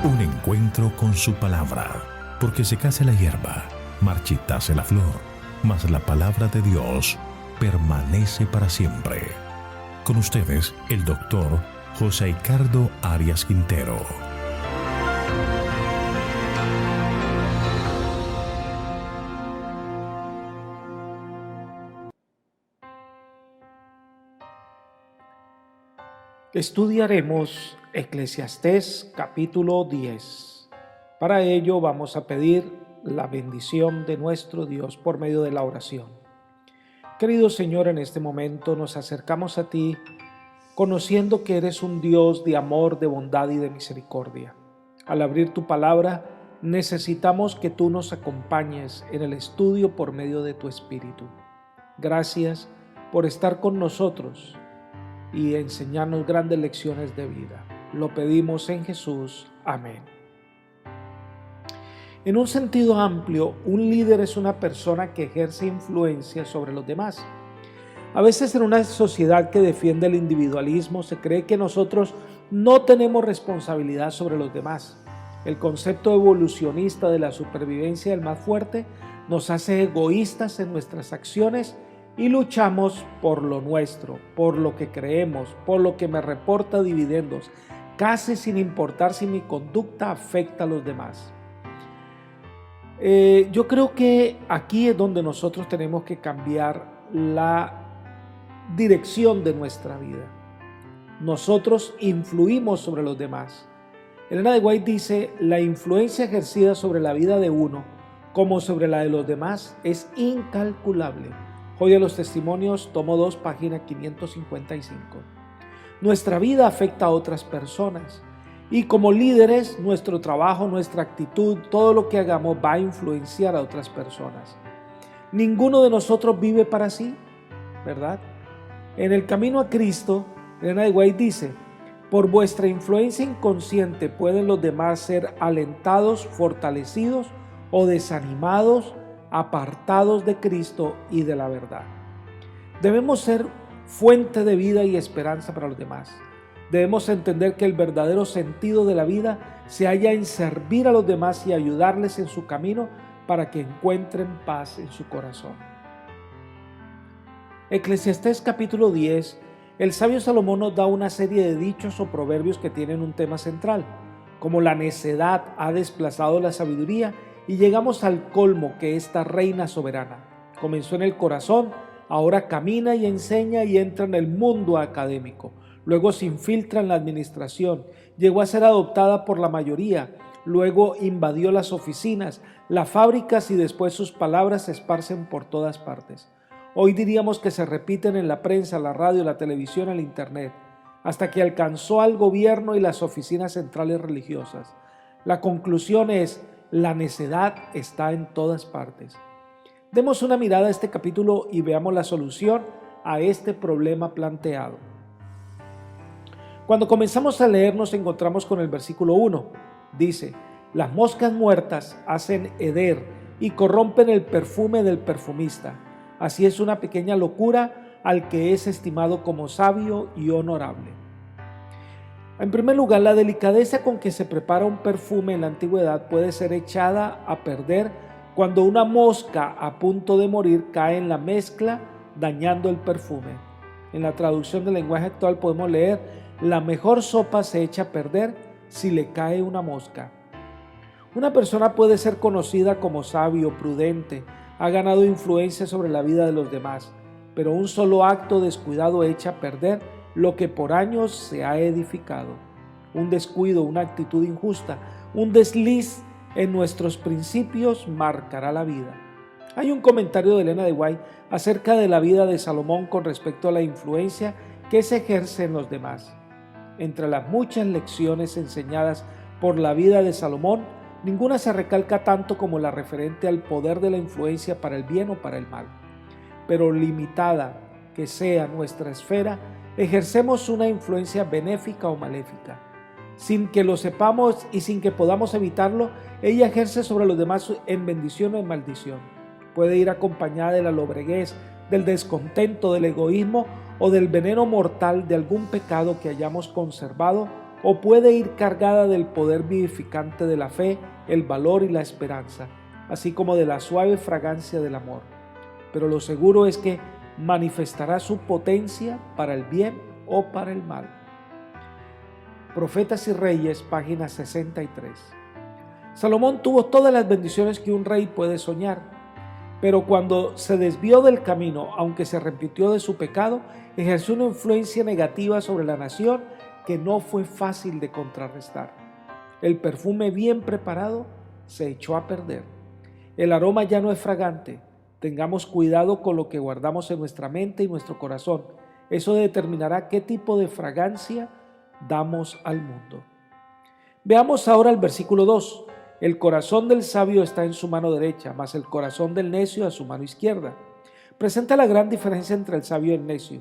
Un encuentro con su palabra, porque secase la hierba, marchitase la flor, mas la palabra de Dios permanece para siempre. Con ustedes, el doctor José Ricardo Arias Quintero. Estudiaremos Eclesiastés capítulo 10. Para ello vamos a pedir la bendición de nuestro Dios por medio de la oración. Querido Señor, en este momento nos acercamos a ti conociendo que eres un Dios de amor, de bondad y de misericordia. Al abrir tu palabra, necesitamos que tú nos acompañes en el estudio por medio de tu Espíritu. Gracias por estar con nosotros y enseñarnos grandes lecciones de vida. Lo pedimos en Jesús. Amén. En un sentido amplio, un líder es una persona que ejerce influencia sobre los demás. A veces en una sociedad que defiende el individualismo se cree que nosotros no tenemos responsabilidad sobre los demás. El concepto evolucionista de la supervivencia del más fuerte nos hace egoístas en nuestras acciones y luchamos por lo nuestro, por lo que creemos, por lo que me reporta dividendos, casi sin importar si mi conducta afecta a los demás. Yo creo que aquí es donde nosotros tenemos que cambiar la dirección de nuestra vida. Nosotros influimos sobre los demás. Elena de White dice: la influencia ejercida sobre la vida de uno, como sobre la de los demás, es incalculable. Joya de los Testimonios, tomo 2, página 555. Nuestra vida afecta a otras personas y como líderes, nuestro trabajo, nuestra actitud, todo lo que hagamos va a influenciar a otras personas. Ninguno de nosotros vive para sí, ¿verdad? En el camino a Cristo, Elena de White dice: por vuestra influencia inconsciente pueden los demás ser alentados, fortalecidos o desanimados, apartados de Cristo y de la verdad. Debemos ser fuente de vida y esperanza para los demás. Debemos entender que el verdadero sentido de la vida se halla en servir a los demás y ayudarles en su camino para que encuentren paz en su corazón. Eclesiastés capítulo 10, el sabio Salomón nos da una serie de dichos o proverbios que tienen un tema central, como la necedad ha desplazado la sabiduría, y llegamos al colmo, que esta reina soberana comenzó en el corazón, ahora camina y enseña y entra en el mundo académico. Luego se infiltra en la administración, llegó a ser adoptada por la mayoría, luego invadió las oficinas, las fábricas y después sus palabras se esparcen por todas partes. Hoy diríamos que se repiten en la prensa, la radio, la televisión, el internet, hasta que alcanzó al gobierno y las oficinas centrales religiosas. La conclusión es: la necedad está en todas partes. Demos una mirada a este capítulo y veamos la solución a este problema planteado. Cuando comenzamos a leer nos encontramos con el versículo 1. Dice: las moscas muertas hacen heder y corrompen el perfume del perfumista. Así es una pequeña locura al que es estimado como sabio y honorable. En primer lugar, la delicadeza con que se prepara un perfume en la antigüedad puede ser echada a perder cuando una mosca a punto de morir cae en la mezcla, dañando el perfume. En la traducción del lenguaje actual podemos leer: la mejor sopa se echa a perder si le cae una mosca. Una persona puede ser conocida como sabio, prudente, ha ganado influencia sobre la vida de los demás, pero un solo acto descuidado echa a perder lo que por años se ha edificado. Un descuido, una actitud injusta, un desliz en nuestros principios marcará la vida. Hay un comentario de Elena de White acerca de la vida de Salomón con respecto a la influencia que se ejerce en los demás. Entre las muchas lecciones enseñadas por la vida de Salomón, ninguna se recalca tanto como la referente al poder de la influencia para el bien o para el mal. Pero limitada que sea nuestra esfera, ejercemos una influencia benéfica o maléfica. Sin que lo sepamos y sin que podamos evitarlo, ella ejerce sobre los demás en bendición o en maldición. Puede ir acompañada de la lobreguez, del descontento, del egoísmo o del veneno mortal de algún pecado que hayamos conservado o puede ir cargada del poder vivificante de la fe, el valor y la esperanza, así como de la suave fragancia del amor. Pero lo seguro es que manifestará su potencia para el bien o para el mal. Profetas y Reyes, página 63. Salomón tuvo todas las bendiciones que un rey puede soñar, pero cuando se desvió del camino, aunque se arrepintió de su pecado, ejerció una influencia negativa sobre la nación que no fue fácil de contrarrestar. El perfume bien preparado se echó a perder. El aroma ya no es fragante. Tengamos cuidado con lo que guardamos en nuestra mente y nuestro corazón. Eso determinará qué tipo de fragancia damos al mundo. Veamos ahora el versículo 2. El corazón del sabio está en su mano derecha, mas el corazón del necio a su mano izquierda. Presenta la gran diferencia entre el sabio y el necio.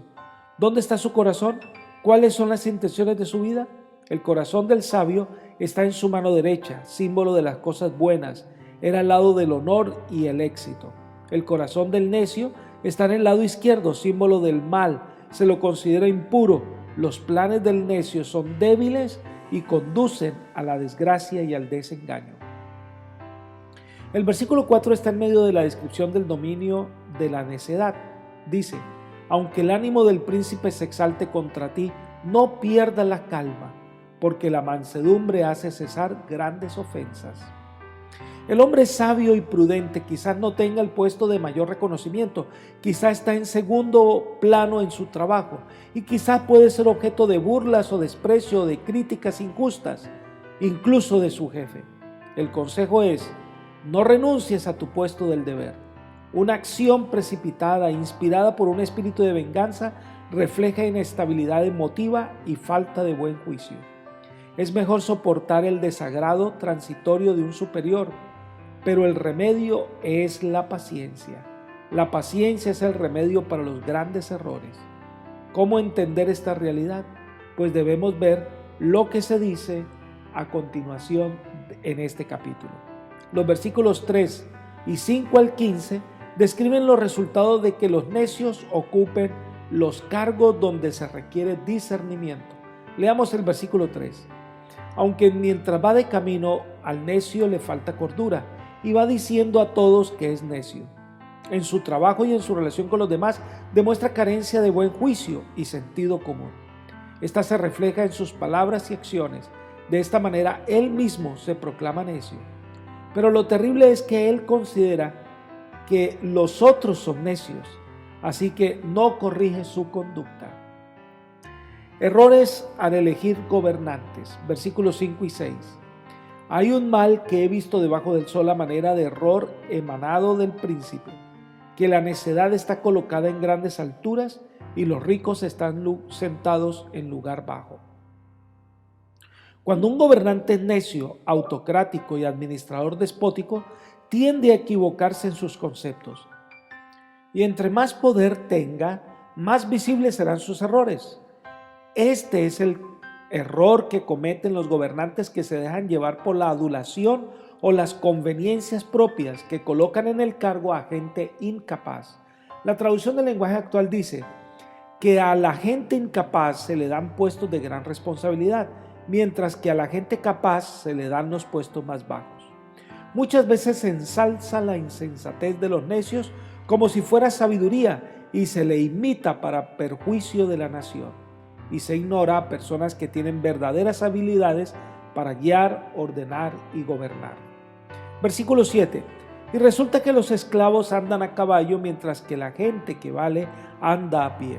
¿Dónde está su corazón? ¿Cuáles son las intenciones de su vida? El corazón del sabio está en su mano derecha, símbolo de las cosas buenas. Era al lado del honor y el éxito. El corazón del necio está en el lado izquierdo, símbolo del mal. Se lo considera impuro. Los planes del necio son débiles y conducen a la desgracia y al desengaño. El versículo 4 está en medio de la descripción del dominio de la necedad. Dice: aunque el ánimo del príncipe se exalte contra ti, no pierda la calma, porque la mansedumbre hace cesar grandes ofensas. El hombre sabio y prudente quizás no tenga el puesto de mayor reconocimiento, quizás está en segundo plano en su trabajo y quizás puede ser objeto de burlas o desprecio o de críticas injustas, incluso de su jefe. El consejo es: no renuncies a tu puesto del deber. Una acción precipitada, inspirada por un espíritu de venganza, refleja inestabilidad emotiva y falta de buen juicio. Es mejor soportar el desagrado transitorio de un superior, pero el remedio es la paciencia. La paciencia es el remedio para los grandes errores. ¿Cómo entender esta realidad? Pues debemos ver lo que se dice a continuación en este capítulo. Los versículos 3 y 5 al 15 describen los resultados de que los necios ocupen los cargos donde se requiere discernimiento. Leamos el versículo 3. Aunque mientras va de camino, al necio le falta cordura y va diciendo a todos que es necio. En su trabajo y en su relación con los demás demuestra carencia de buen juicio y sentido común. Esta se refleja en sus palabras y acciones. De esta manera, él mismo se proclama necio. Pero lo terrible es que él considera que los otros son necios, así que no corrige su conducta. Errores al elegir gobernantes, versículos 5 y 6. Hay un mal que he visto debajo del sol a manera de error emanado del príncipe, que la necedad está colocada en grandes alturas y los ricos están sentados en lugar bajo. Cuando un gobernante es necio, autocrático y administrador despótico, tiende a equivocarse en sus conceptos. Y entre más poder tenga, más visibles serán sus errores. Este es el error que cometen los gobernantes que se dejan llevar por la adulación o las conveniencias propias, que colocan en el cargo a gente incapaz. La traducción del lenguaje actual dice que a la gente incapaz se le dan puestos de gran responsabilidad, mientras que a la gente capaz se le dan los puestos más bajos. Muchas veces se ensalza la insensatez de los necios como si fuera sabiduría y se le imita para perjuicio de la nación. Y se ignora a personas que tienen verdaderas habilidades para guiar, ordenar y gobernar. Versículo 7. Y resulta que los esclavos andan a caballo mientras que la gente que vale anda a pie.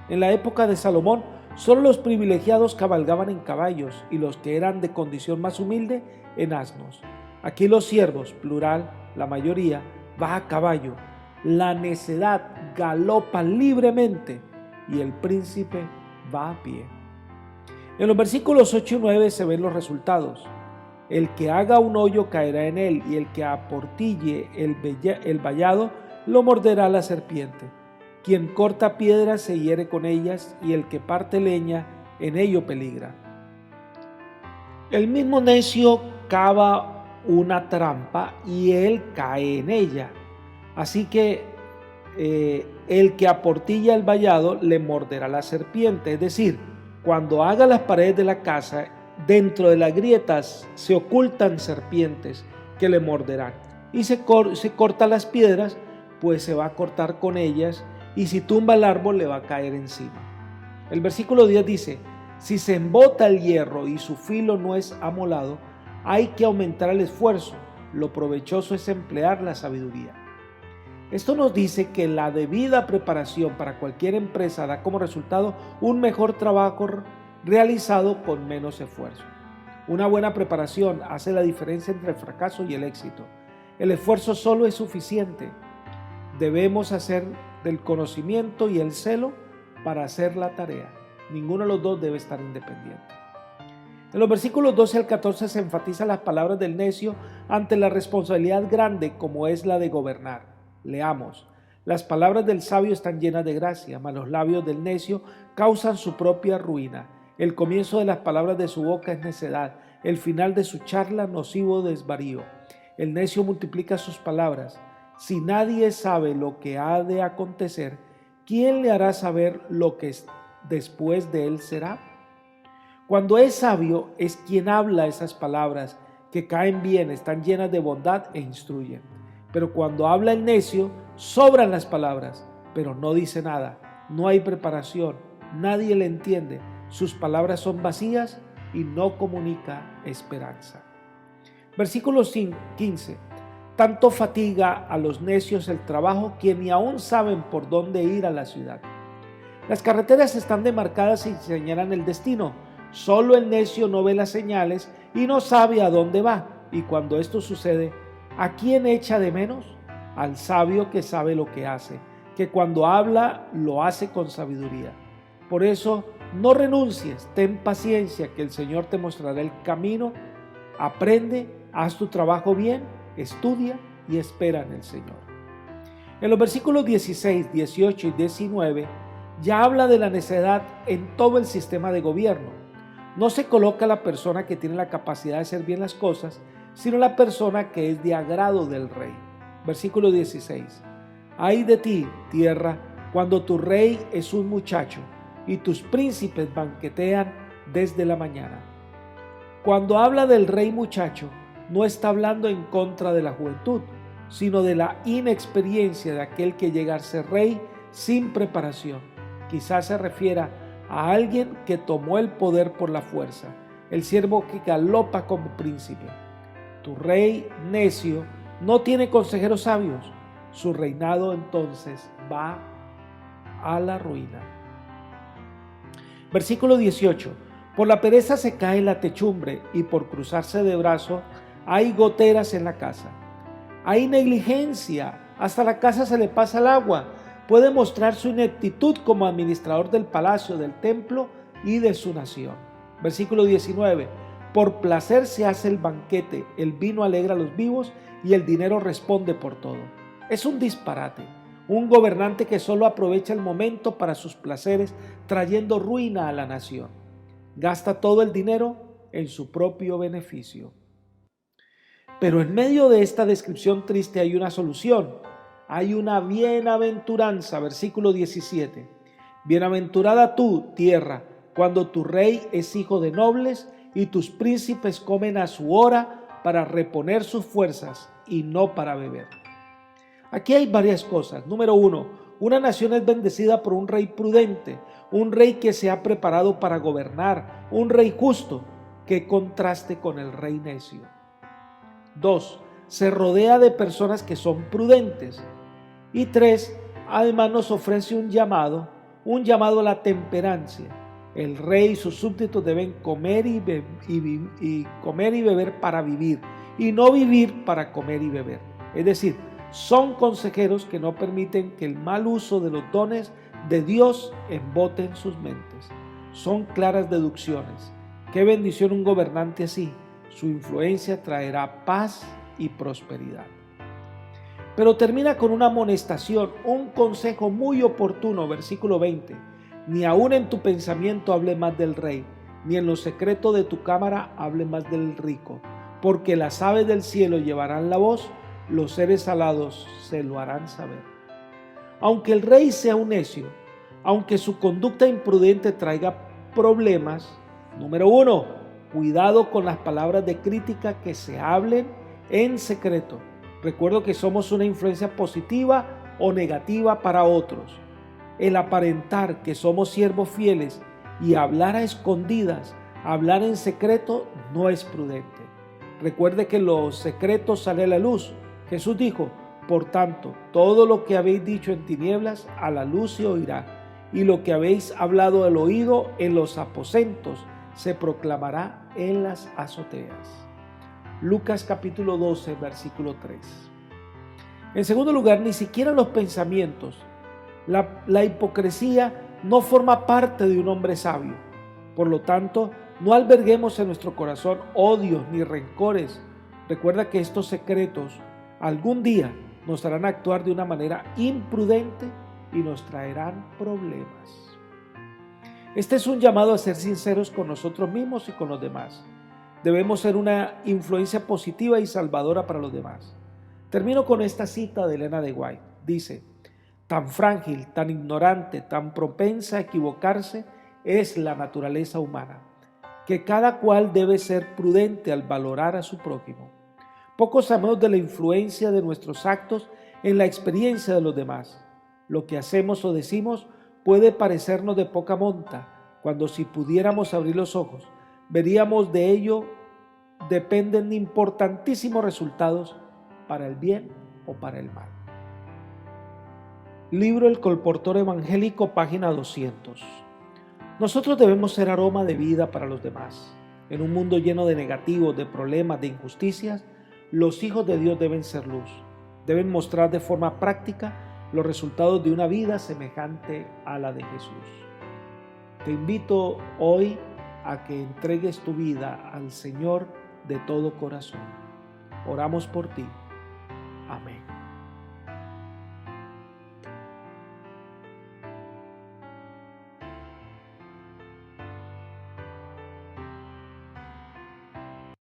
En la época de Salomón, solo los privilegiados cabalgaban en caballos y los que eran de condición más humilde en asnos. Aquí los siervos, plural, la mayoría, va a caballo. La necedad galopa libremente y el príncipe va a pie. En los versículos 8 y 9 se ven los resultados. El que haga un hoyo caerá en él y el que aportille el vallado lo morderá la serpiente. Quien corta piedras se hiere con ellas y el que parte leña en ello peligra. El mismo necio cava una trampa y él cae en ella. Así que el que aportilla el vallado le morderá la serpiente. Es decir, cuando haga las paredes de la casa dentro de las grietas se ocultan serpientes que le morderán. Y se corta las piedras, pues se va a cortar con ellas, y si tumba el árbol le va a caer encima. El versículo 10 dice: si se embota el hierro y su filo no es amolado, hay que aumentar el esfuerzo. Lo provechoso es emplear la sabiduría. Esto nos dice que la debida preparación para cualquier empresa da como resultado un mejor trabajo realizado con menos esfuerzo. Una buena preparación hace la diferencia entre el fracaso y el éxito. El esfuerzo solo es suficiente. Debemos hacer del conocimiento y el celo para hacer la tarea. Ninguno de los dos debe estar independiente. En los versículos 12 al 14 se enfatizan las palabras del necio ante la responsabilidad grande como es la de gobernar. Leamos: las palabras del sabio están llenas de gracia, mas los labios del necio causan su propia ruina. El comienzo de las palabras de su boca es necedad, el final de su charla nocivo desvarío. El necio multiplica sus palabras. Si nadie sabe lo que ha de acontecer, ¿quién le hará saber lo que después de él será? Cuando es sabio es quien habla esas palabras que caen bien, están llenas de bondad e instruyen. Pero cuando habla el necio, sobran las palabras, pero no dice nada. No hay preparación, nadie le entiende. Sus palabras son vacías y no comunica esperanza. Versículo 15. Tanto fatiga a los necios el trabajo que ni aún saben por dónde ir a la ciudad. Las carreteras están demarcadas y señalan el destino. Solo el necio no ve las señales y no sabe a dónde va. Y cuando esto sucede, ¿a quién echa de menos? Al sabio que sabe lo que hace, que cuando habla lo hace con sabiduría. Por eso, no renuncies, ten paciencia, que el Señor te mostrará el camino. Aprende, haz tu trabajo bien, estudia y espera en el Señor. En los versículos 16, 18 y 19 ya habla de la necedad en todo el sistema de gobierno. No se coloca la persona que tiene la capacidad de hacer bien las cosas, sino la persona que es de agrado del rey. Versículo 16. Ay de ti, tierra, cuando tu rey es un muchacho y tus príncipes banquetean desde la mañana. Cuando habla del rey muchacho, no está hablando en contra de la juventud, sino de la inexperiencia de aquel que llega a ser rey sin preparación. Quizás se refiera a alguien que tomó el poder por la fuerza, el siervo que galopa como príncipe. Tu rey necio no tiene consejeros sabios, su reinado entonces va a la ruina. Versículo 18. Por la pereza se cae la techumbre y por cruzarse de brazo hay goteras en la casa. Hay negligencia, hasta la casa se le pasa el agua. Puede mostrar su ineptitud como administrador del palacio, del templo y de su nación. Versículo 19. Por placer se hace el banquete, el vino alegra a los vivos y el dinero responde por todo. Es un disparate, un gobernante que solo aprovecha el momento para sus placeres, trayendo ruina a la nación. Gasta todo el dinero en su propio beneficio. Pero en medio de esta descripción triste hay una solución. Hay una bienaventuranza, versículo 17. Bienaventurada tú, tierra, cuando tu rey es hijo de nobles y tus príncipes comen a su hora para reponer sus fuerzas y no para beber. Aquí hay varias cosas. Número 1, una nación es bendecida por un rey prudente, un rey que se ha preparado para gobernar, un rey justo. Qué contraste con el rey necio. 2, se rodea de personas que son prudentes. Y 3, además nos ofrece un llamado a la temperancia. El rey y sus súbditos deben comer y beber para vivir, y no vivir para comer y beber. Es decir, son consejeros que no permiten que el mal uso de los dones de Dios embote en sus mentes. Son claras deducciones. Qué bendición un gobernante así. Su influencia traerá paz y prosperidad. Pero termina con una amonestación, un consejo muy oportuno, versículo 20. Ni aun en tu pensamiento hable más del rey, ni en lo secreto de tu cámara hable más del rico, porque las aves del cielo llevarán la voz, los seres alados se lo harán saber. Aunque el rey sea un necio, aunque su conducta imprudente traiga problemas, número 1, Cuidado con las palabras de crítica que se hablen en secreto. Recuerdo que somos una influencia positiva o negativa para otros. El aparentar que somos siervos fieles y hablar a escondidas, hablar en secreto, no es prudente. Recuerde que los secretos salen a la luz. Jesús dijo: por tanto, todo lo que habéis dicho en tinieblas, a la luz se oirá, y lo que habéis hablado al oído en los aposentos, se proclamará en las azoteas. Lucas capítulo 12, versículo 3. En segundo lugar, ni siquiera los pensamientos. La hipocresía no forma parte de un hombre sabio. Por lo tanto, no alberguemos en nuestro corazón odios ni rencores. Recuerda que estos secretos algún día nos harán actuar de una manera imprudente y nos traerán problemas. Este es un llamado a ser sinceros con nosotros mismos y con los demás. Debemos ser una influencia positiva y salvadora para los demás. Termino con esta cita de Elena de White. Dice: tan frágil, tan ignorante, tan propensa a equivocarse es la naturaleza humana, que cada cual debe ser prudente al valorar a su prójimo. Poco sabemos de la influencia de nuestros actos en la experiencia de los demás. Lo que hacemos o decimos puede parecernos de poca monta, cuando si pudiéramos abrir los ojos, veríamos de ello dependen importantísimos resultados para el bien o para el mal. Libro El Colportor Evangélico, página 200. Nosotros debemos ser aroma de vida para los demás. En un mundo lleno de negativos, de problemas, de injusticias, los hijos de Dios deben ser luz. Deben mostrar de forma práctica los resultados de una vida semejante a la de Jesús. Te invito hoy a que entregues tu vida al Señor de todo corazón. Oramos por ti. Amén.